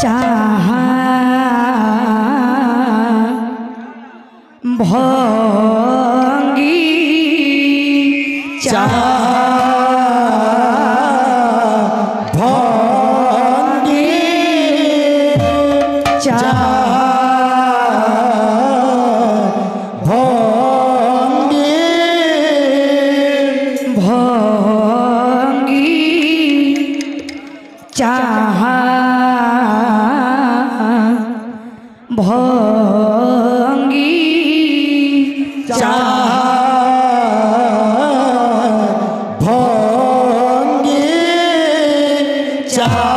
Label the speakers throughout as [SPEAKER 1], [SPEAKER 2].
[SPEAKER 1] चाहा भंगी चाहा भंगी चाहा चाहा भंगी चाहा भंगी चाहा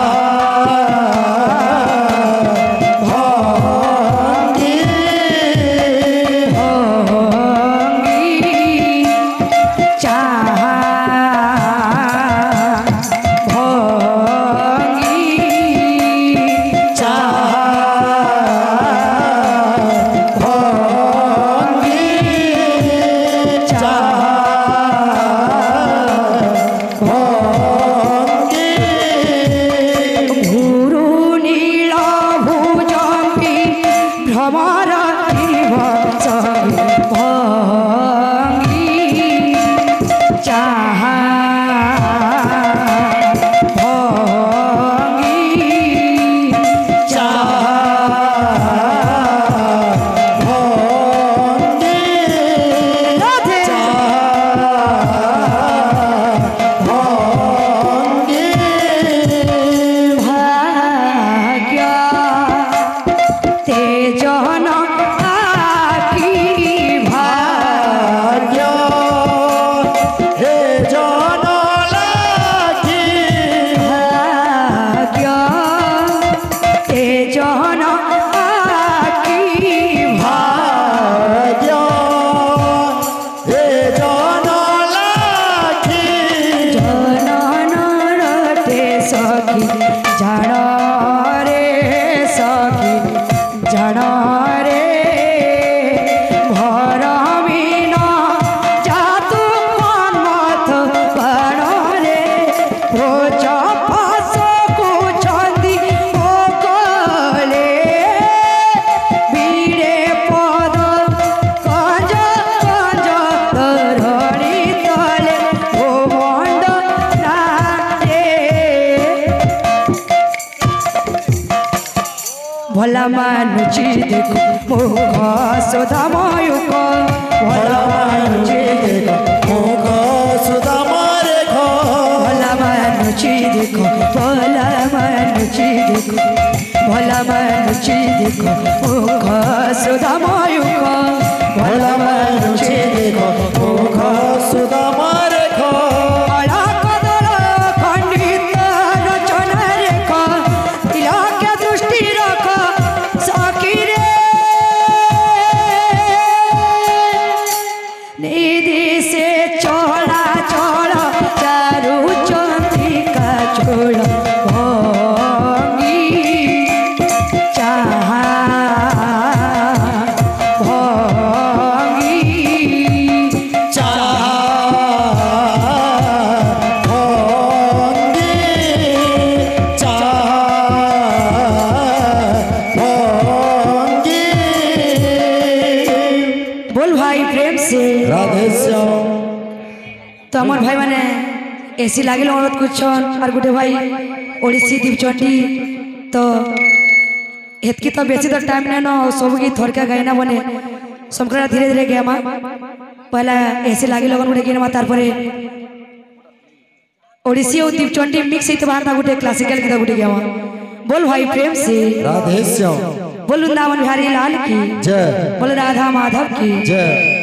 [SPEAKER 1] भंगी भंगी चाहा भला मानुची देखो मुख सुधामयुक भला मानुची देखो मुख सुधामरेख भला मानुची देखो भला मानुची देखो भला मानुची देखो मुख सुधामयुक भला मानुची देखो मुख सुधामरेख तो हमार भाई माने एसी लागिल औरत कुछ और गुटे भाई ओडिसी दीपचंडी तो हेतकी तो बेसी तो टाइम नहीं ना सब गीत थोड़का गायना बने समकरा धीरे धीरे गया मां पहला एसी लागिल लगन गुटे गीत मा तार परे ओडिसी और दीपचंडी मिक्स हित बाहर था गुटे क्लासिकल गीत गुटे गया मां बोल भाई प्रेम से राधे श्याम बोल वृंदावन बिहारी लाल की जय बोल राधा माधव की जय।